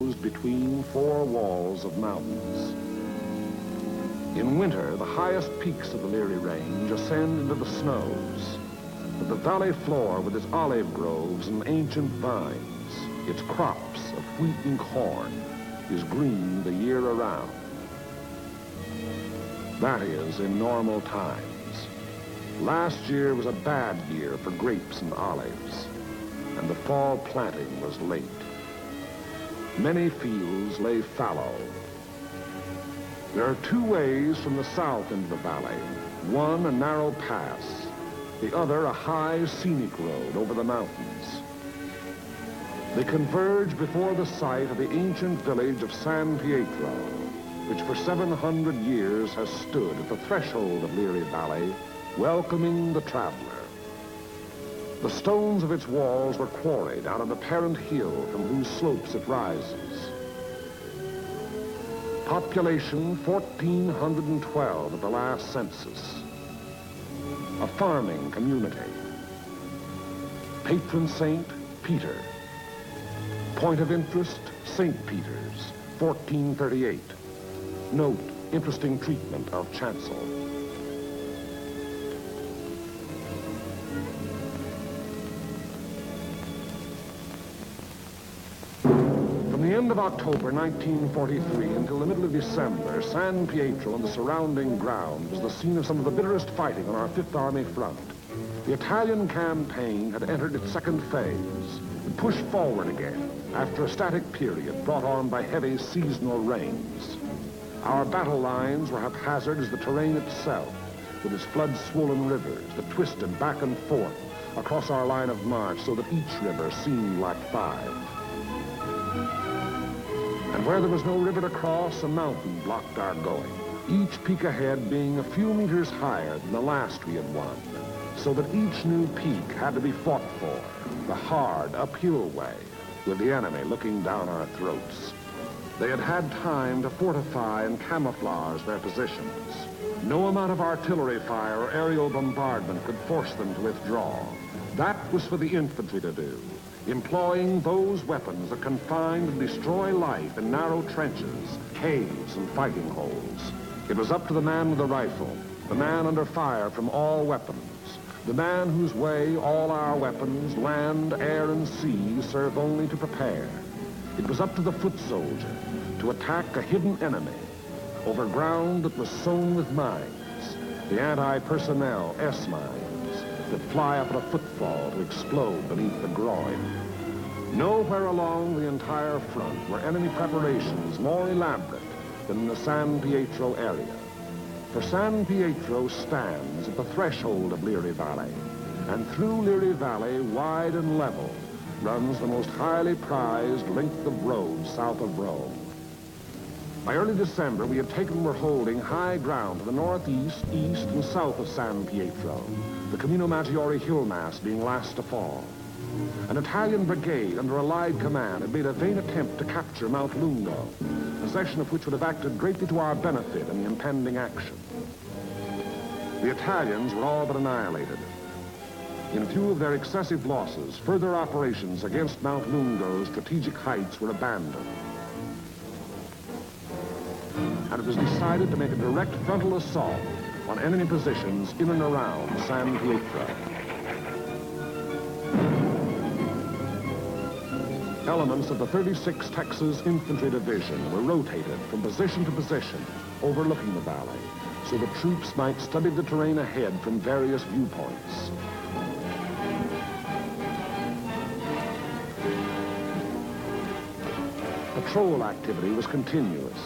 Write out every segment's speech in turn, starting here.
between four walls of mountains. In winter, the highest peaks of the Leary Range ascend into the snows, but the valley floor with its olive groves and ancient vines, its crops of wheat and corn, is green the year around. That is, in normal times. Last year was a bad year for grapes and olives, and the fall planting was late. Many fields lay fallow. There are two ways from the south into the valley. One, a narrow pass. The other, a high, scenic road over the mountains. They converge before the site of the ancient village of San Pietro, which for 700 years has stood at the threshold of Leary Valley, welcoming the traveler. The stones of its walls were quarried out of the parent hill from whose slopes it rises. Population 1,412 at the last census. A farming community. Patron saint, Peter. Point of interest, St. Peter's, 1438. Note, interesting treatment of chancel. From the end of October 1943 until the middle of December, San Pietro and the surrounding ground was the scene of some of the bitterest fighting on our Fifth Army front. The Italian campaign had entered its second phase and pushed forward again after a static period brought on by heavy seasonal rains. Our battle lines were haphazard as the terrain itself, with its flood-swollen rivers that twisted back and forth across our line of march so that each river seemed like five. And where there was no river to cross, a mountain blocked our going, each peak ahead being a few meters higher than the last we had won, so that each new peak had to be fought for, the hard, uphill way, with the enemy looking down our throats. They had had time to fortify and camouflage their positions. No amount of artillery fire or aerial bombardment could force them to withdraw. That was for the infantry to do, employing those weapons that confine and destroy life in narrow trenches, caves, and fighting holes. It was up to the man with the rifle, the man under fire from all weapons, the man whose way all our weapons, land, air, and sea, serve only to prepare. It was up to the foot soldier to attack a hidden enemy over ground that was sown with mines, the anti-personnel S-mines that fly up at a footfall to explode beneath the groin. Nowhere along the entire front were enemy preparations more elaborate than in the San Pietro area. For San Pietro stands at the threshold of Leary Valley, and through Leary Valley, wide and level, runs the most highly prized length of road south of Rome. By early December, we had taken and were holding high ground to the northeast, east, and south of San Pietro, the Camino Maggiore hill mass being last to fall. An Italian brigade under Allied command had made a vain attempt to capture Mount Lungo, possession of which would have acted greatly to our benefit in the impending action. The Italians were all but annihilated. In view of their excessive losses, further operations against Mount Lungo's strategic heights were abandoned. And it was decided to make a direct frontal assault on enemy positions in and around San Pietro. Elements of the 36th Texas Infantry Division were rotated from position to position, overlooking the valley, so the troops might study the terrain ahead from various viewpoints. Patrol activity was continuous.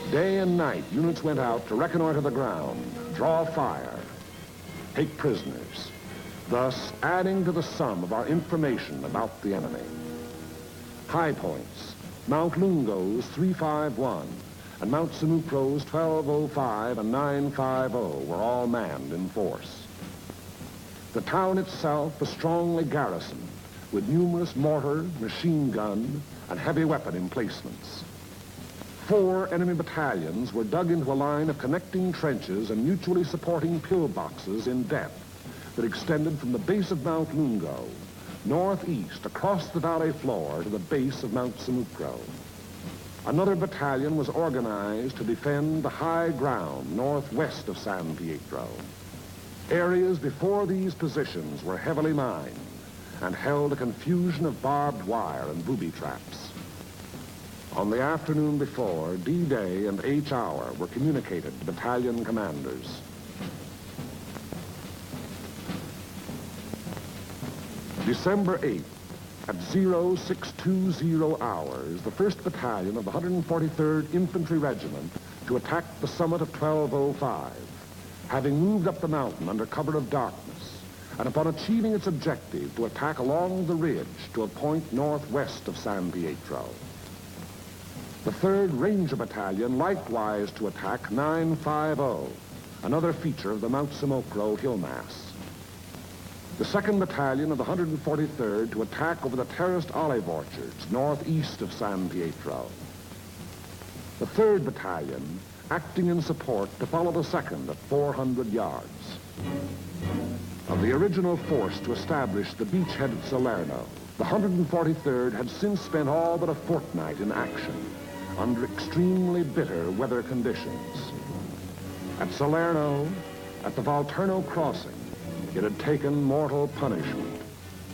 Day and night, units went out to reconnoiter the ground, draw fire, take prisoners, thus adding to the sum of our information about the enemy. High points, Mount Lungo's 351 and Mount Sinupro's 1205 and 950 were all manned in force. The town itself was strongly garrisoned with numerous mortar, machine gun, and heavy weapon emplacements. 4 enemy battalions were dug into a line of connecting trenches and mutually supporting pillboxes in depth, that extended from the base of Mount Lungo, northeast across the valley floor to the base of Mount Samucro. Another battalion was organized to defend the high ground northwest of San Pietro. Areas before these positions were heavily mined and held a confusion of barbed wire and booby traps. On the afternoon before, D-Day and H-Hour were communicated to battalion commanders. December 8th, at 0620 hours, the 1st Battalion of the 143rd Infantry Regiment to attack the summit of 1205, having moved up the mountain under cover of darkness, and upon achieving its objective to attack along the ridge to a point northwest of San Pietro. The 3rd Ranger Battalion likewise to attack 950, another feature of the Mount Samucro hill mass. The 2nd Battalion of the 143rd to attack over the terraced olive orchards northeast of San Pietro. The 3rd Battalion acting in support to follow the 2nd at 400 yards. Of the original force to establish the beachhead at Salerno, the 143rd had since spent all but a fortnight in action under extremely bitter weather conditions. At Salerno, at the Volturno crossing, it had taken mortal punishment.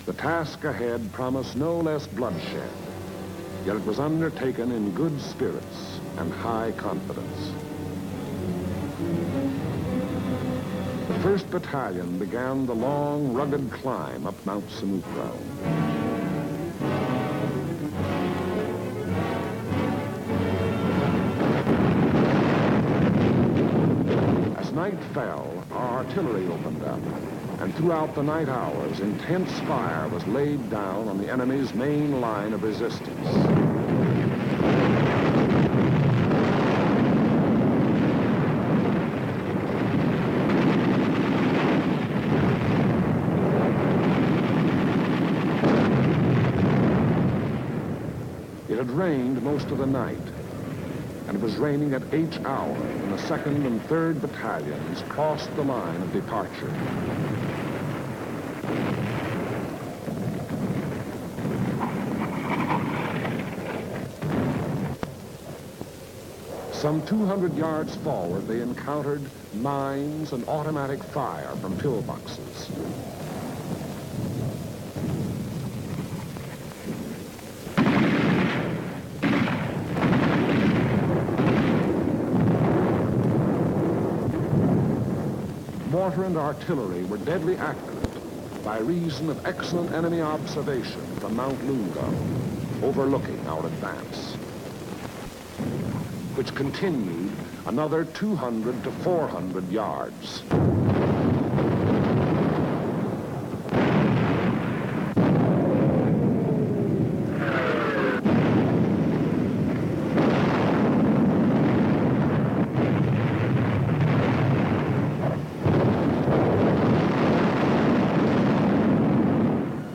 The task ahead promised no less bloodshed, yet it was undertaken in good spirits and high confidence. The 1st Battalion began the long, rugged climb up Mount Samucro. As night fell, our artillery opened up, and throughout the night hours, intense fire was laid down on the enemy's main line of resistance. It had rained most of the night, and it was raining at H-Hour when the 2nd and 3rd Battalions crossed the line of departure. Some 200 yards forward, they encountered mines and automatic fire from pillboxes. Mortar and artillery were deadly accurate by reason of excellent enemy observation from Mount Lungo, overlooking our advance, which continued another 200 to 400 yards.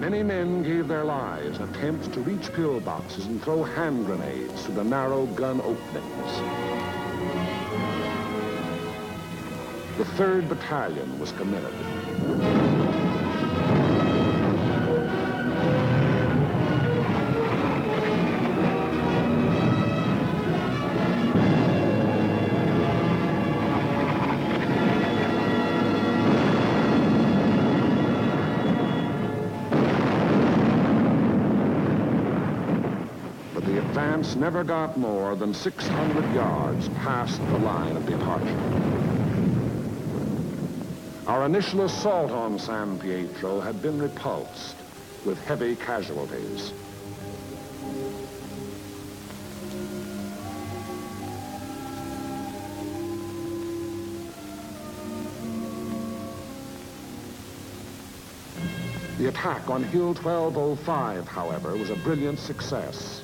Many men gave their lives in attempts to reach pillboxes and throw hand grenades through the narrow gun openings. The 3rd Battalion was committed. Advance never got more than 600 yards past the line of departure. Our initial assault on San Pietro had been repulsed with heavy casualties. The attack on Hill 1205, however, was a brilliant success.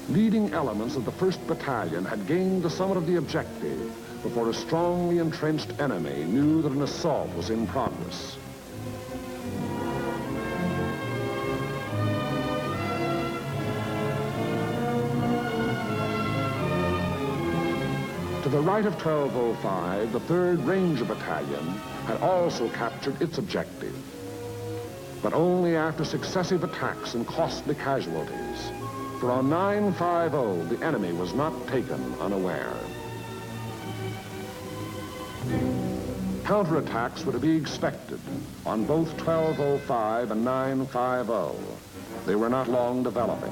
Leading elements of the 1st Battalion had gained the summit of the objective before a strongly entrenched enemy knew that an assault was in progress. To the right of 1205, the 3rd Ranger Battalion had also captured its objective, but only after successive attacks and costly casualties. For on 950, the enemy was not taken unaware. Counterattacks were to be expected on both 1205 and 950. They were not long developing.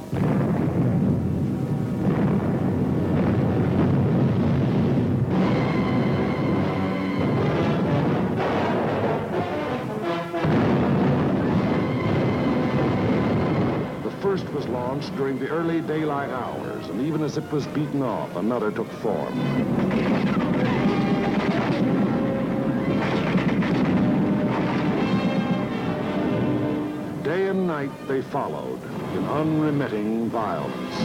The first was launched during the early daylight hours, and even as it was beaten off, another took form. Day and night they followed in unremitting violence.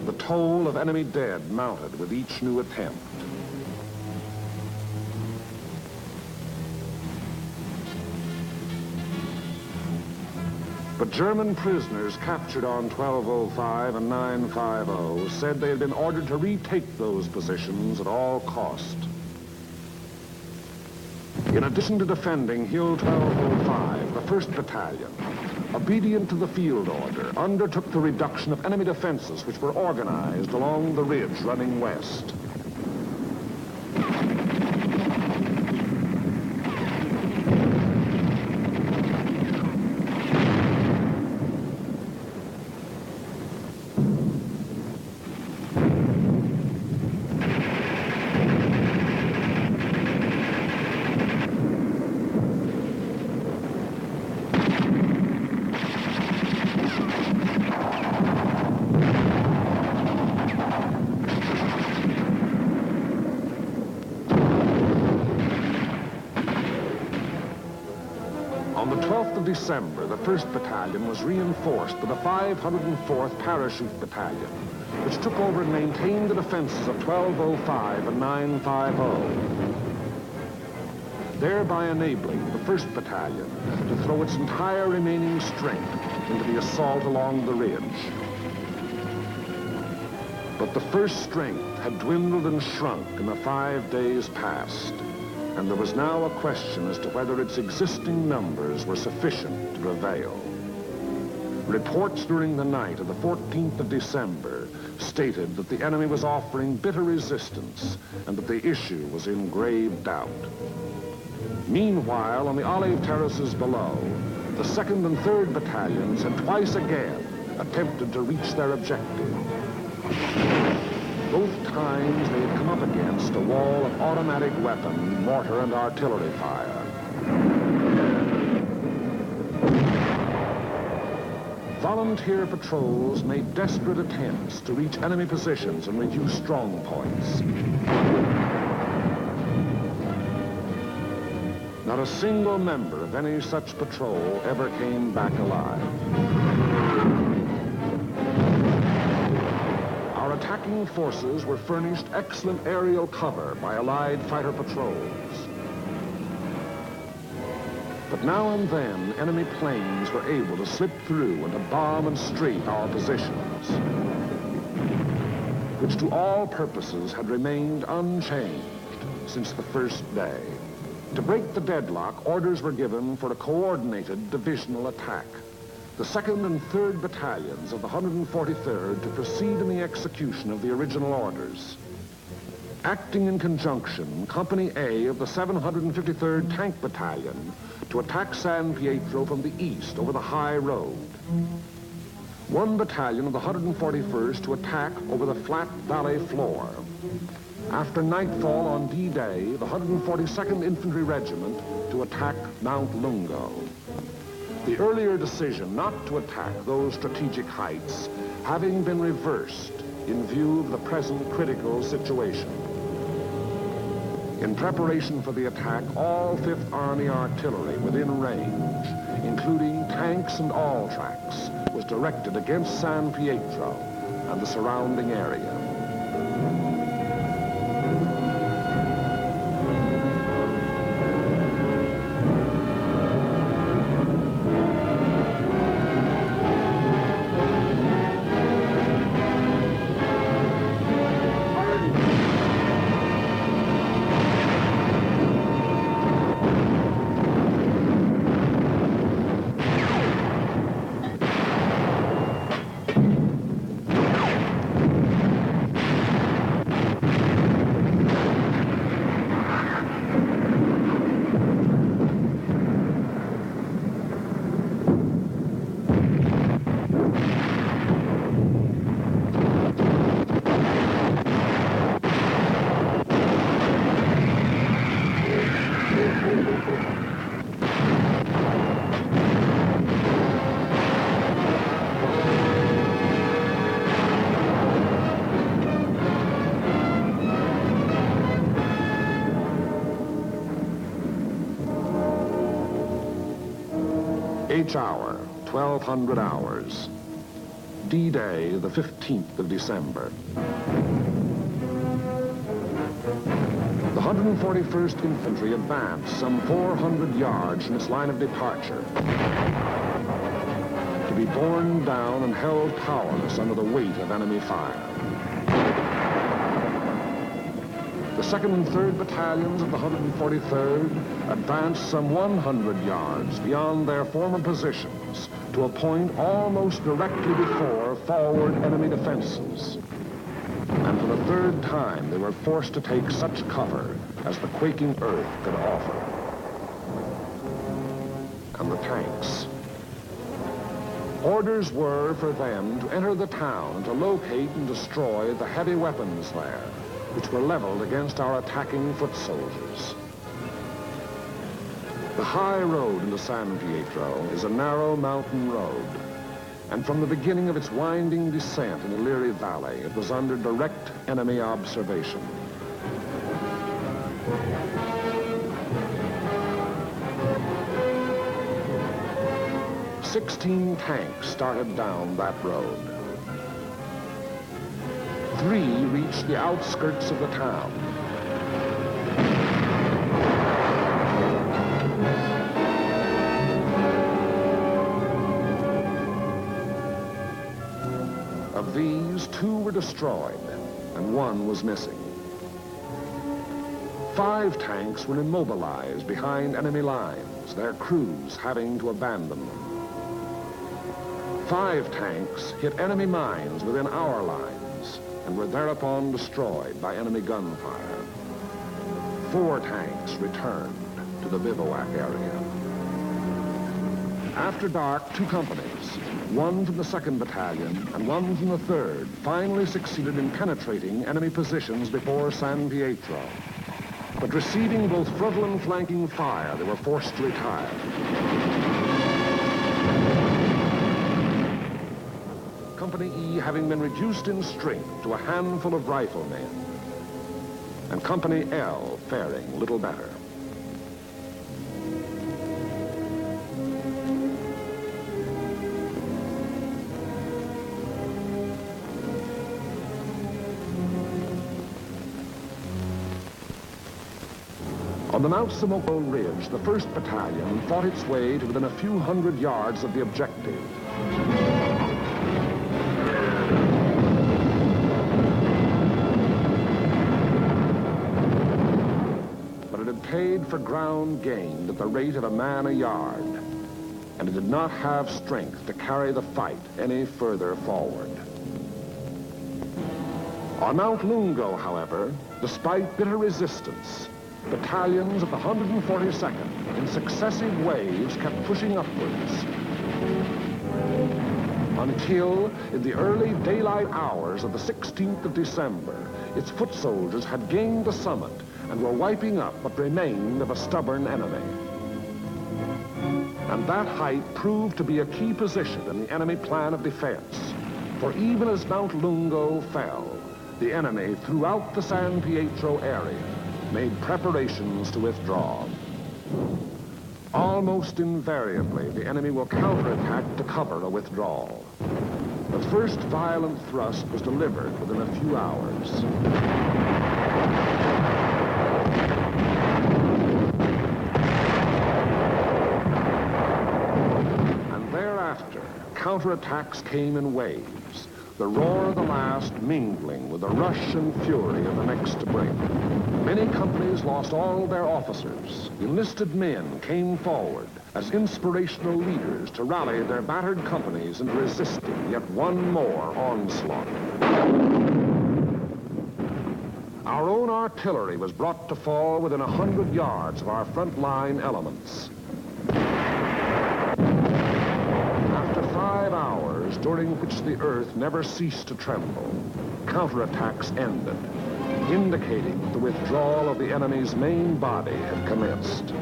The toll of enemy dead mounted with each new attempt. But German prisoners captured on 1205 and 950 said they had been ordered to retake those positions at all cost. In addition to defending Hill 1205, the 1st Battalion, obedient to the field order, undertook the reduction of enemy defenses which were organized along the ridge running west. On the 12th of December, the 1st Battalion was reinforced with the 504th Parachute Battalion, which took over and maintained the defenses of 1205 and 950, thereby enabling the 1st Battalion to throw its entire remaining strength into the assault along the ridge. But the 1st strength had dwindled and shrunk in the 5 days past, and there was now a question as to whether its existing numbers were sufficient to prevail. Reports during the night of the 14th of December stated that the enemy was offering bitter resistance and that the issue was in grave doubt. Meanwhile, on the olive terraces below, the 2nd and 3rd Battalions had twice again attempted to reach their objective. Both times they had come up against a wall of automatic weapon, mortar, and artillery fire. Volunteer patrols made desperate attempts to reach enemy positions and reduce strong points. Not a single member of any such patrol ever came back alive. Our attacking forces were furnished excellent aerial cover by Allied fighter patrols. But now and then, enemy planes were able to slip through and to bomb and strafe our positions, which to all purposes had remained unchanged since the first day. To break the deadlock, orders were given for a coordinated divisional attack. The 2nd and 3rd Battalions of the 143rd to proceed in the execution of the original orders. Acting in conjunction, Company A of the 753rd Tank Battalion to attack San Pietro from the east over the high road. One battalion of the 141st to attack over the flat valley floor. After nightfall on D-Day, the 142nd Infantry Regiment to attack Mount Lungo. The earlier decision not to attack those strategic heights having been reversed in view of the present critical situation. In preparation for the attack, all 5th Army artillery within range, including tanks and all tracks, was directed against San Pietro and the surrounding area. H hour, 1200 hours. D-Day, the 15th of December. The 141st Infantry advanced some 400 yards from its line of departure, to be borne down and held powerless under the weight of enemy fire. The 2nd and 3rd Battalions of the 143rd advanced some 100 yards beyond their former positions to a point almost directly before forward enemy defenses. And for the 3rd time, they were forced to take such cover as the quaking earth could offer. And the tanks. Orders were for them to enter the town and to locate and destroy the heavy weapons there, which were leveled against our attacking foot soldiers. The high road into San Pietro is a narrow mountain road, and from the beginning of its winding descent in the Liri Valley, it was under direct enemy observation. "16 tanks started down that road. 3 reached the outskirts of the town. Of these, 2 were destroyed, and 1 was missing. 5 tanks were immobilized behind enemy lines, their crews having to abandon them. 5 tanks hit enemy mines within our lines and were thereupon destroyed by enemy gunfire. 4 tanks returned to the bivouac area. After dark, 2 companies, 1 from the 2nd Battalion and 1 from the 3rd, finally succeeded in penetrating enemy positions before San Pietro. But receiving both frontal and flanking fire, they were forced to retire. Company E having been reduced in strength to a handful of riflemen, and Company L faring little better. On the Mount Simoko Ridge, the 1st Battalion fought its way to within a few hundred yards of the objective. But it had paid for ground gained at the rate of a man a yard, and it did not have strength to carry the fight any further forward. On Mount Lungo, however, despite bitter resistance, battalions of the 142nd in successive waves kept pushing upwards until, in the early daylight hours of the 16th of December, its foot soldiers had gained the summit and were wiping up what remained of a stubborn enemy. And that height proved to be a key position in the enemy plan of defense, for even as Mount Lungo fell, the enemy throughout the San Pietro area made preparations to withdraw. Almost invariably, the enemy will counterattack to cover a withdrawal. The first violent thrust was delivered within a few hours. And thereafter, counterattacks came in waves, the roar of the last mingling with the rush and fury of the next to bring. Many companies lost all their officers. Enlisted men came forward as inspirational leaders to rally their battered companies into resisting yet one more onslaught. Our own artillery was brought to fall within 100 yards of our front-line elements. After 5 hours, during which the earth never ceased to tremble, counterattacks ended, indicating that the withdrawal of the enemy's main body had commenced.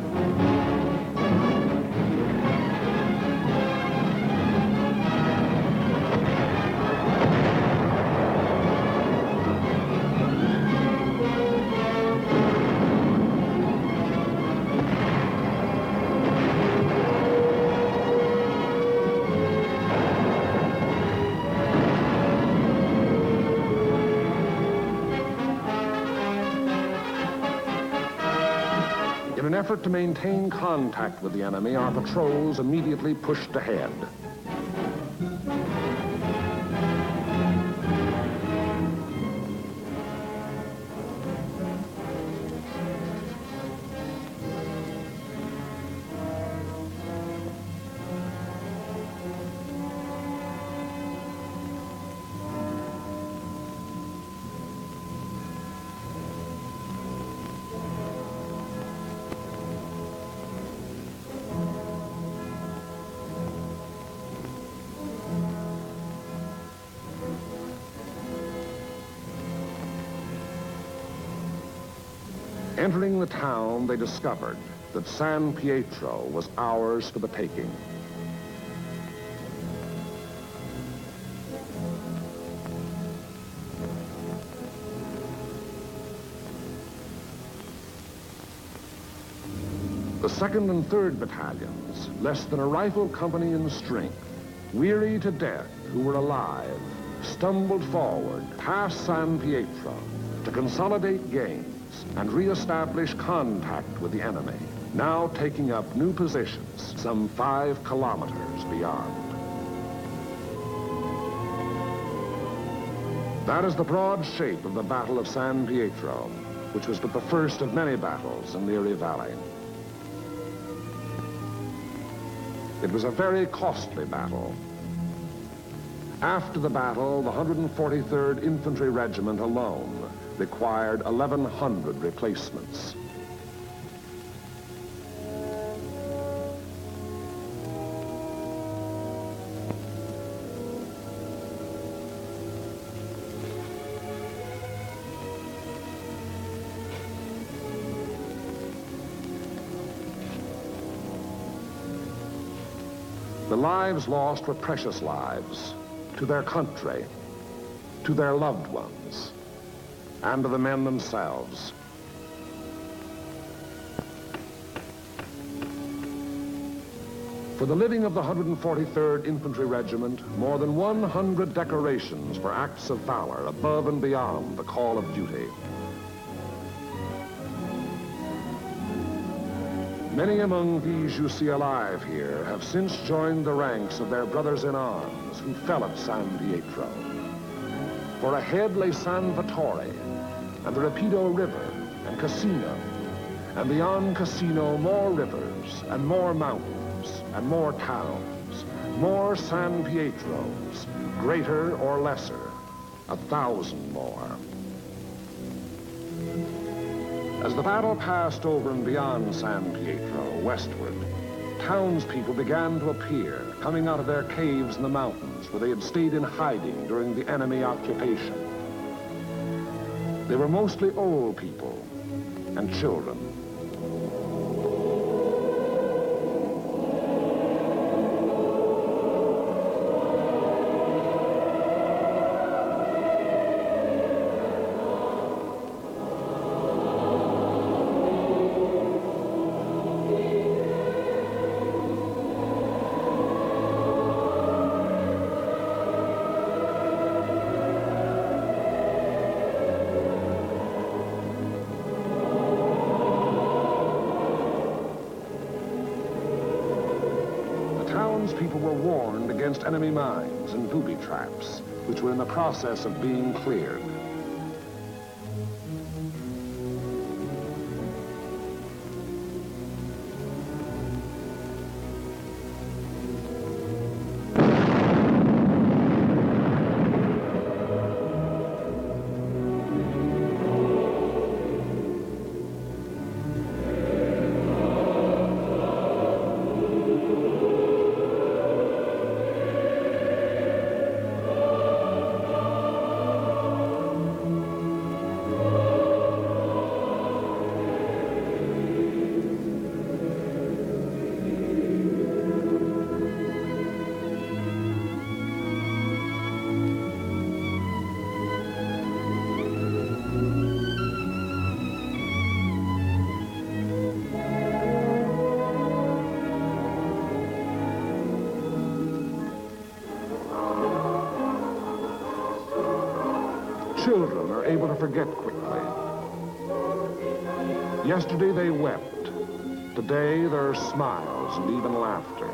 In an effort to maintain contact with the enemy, our patrols immediately pushed ahead. Entering the town, they discovered that San Pietro was ours for the taking. The 2nd and 3rd battalions, less than a rifle company in strength, weary to death who were alive, stumbled forward past San Pietro to consolidate gains and re-establish contact with the enemy, now taking up new positions some 5 kilometers beyond. That is the broad shape of the Battle of San Pietro, which was but the first of many battles in the Erie Valley. It was a very costly battle. After the battle, the 143rd Infantry Regiment alone required 1,100 replacements. The lives lost were precious lives to their country, to their loved ones, and to the men themselves. For the living of the 143rd Infantry Regiment, more than 100 decorations for acts of valor above and beyond the call of duty. Many among these you see alive here have since joined the ranks of their brothers in arms who fell at San Pietro. For ahead lay San Vittore, and the Rapido River, and Cassino, and beyond Cassino more rivers, and more mountains, and more towns, more San Pietros, greater or lesser, 1,000 more. As the battle passed over and beyond San Pietro, westward, townspeople began to appear, coming out of their caves in the mountains where they had stayed in hiding during the enemy occupation. They were mostly old people and children. People were warned against enemy mines and booby traps, which were in the process of being cleared. Children are able to forget quickly. Yesterday they wept, Today, there are smiles and even laughter.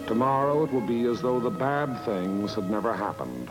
Tomorrow, it will be as though the bad things had never happened.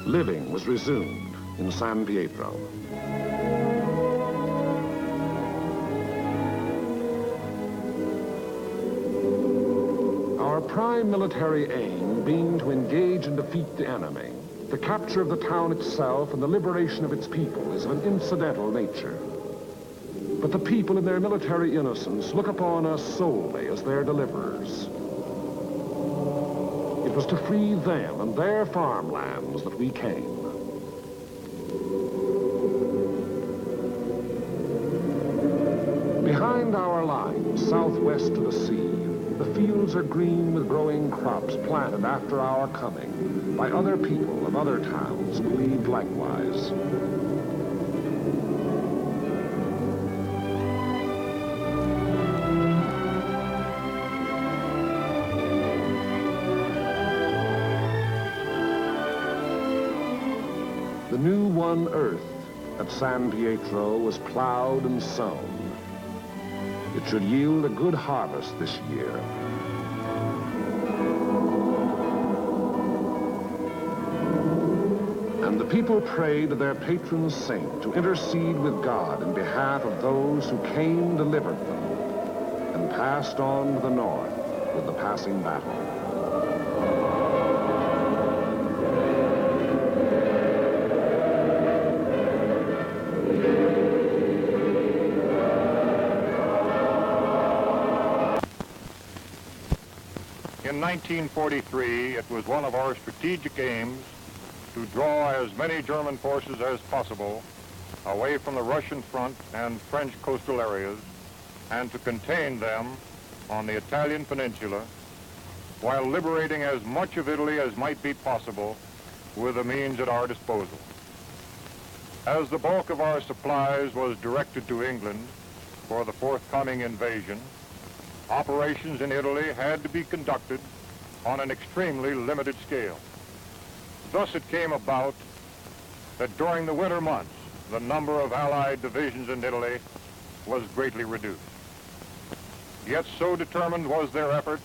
Living was resumed in San Pietro. Our prime military aim being to engage and defeat the enemy, the capture of the town itself and the liberation of its people is of an incidental nature. But the people in their military innocence look upon us solely as their deliverers. It was to free them and their farmlands that we came. Behind our lines, southwest to the sea, the fields are green with growing crops planted after our coming by other people of other towns who believed likewise. The new won earth at San Pietro was plowed and sown. It should yield a good harvest this year. And the people prayed to their patron saint to intercede with God in behalf of those who came, delivered them, and passed on to the north with the passing battle. In 1943, it was one of our strategic aims to draw as many German forces as possible away from the Russian front and French coastal areas and to contain them on the Italian peninsula while liberating as much of Italy as might be possible with the means at our disposal. As the bulk of our supplies was directed to England for the forthcoming invasion, operations in Italy had to be conducted on an extremely limited scale. Thus it came about that during the winter months, the number of Allied divisions in Italy was greatly reduced. Yet so determined was their effort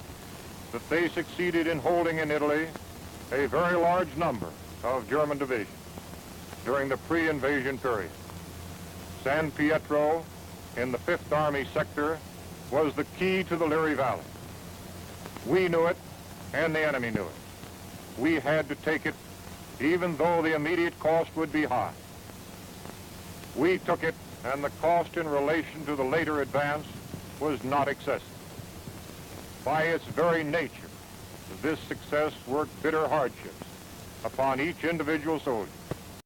that they succeeded in holding in Italy a very large number of German divisions during the pre-invasion period. San Pietro in the 5th Army sector was the key to the Liri Valley. We knew it, and the enemy knew it. We had to take it, even though the immediate cost would be high. We took it, and the cost in relation to the later advance was not excessive. By its very nature, this success worked bitter hardships upon each individual soldier.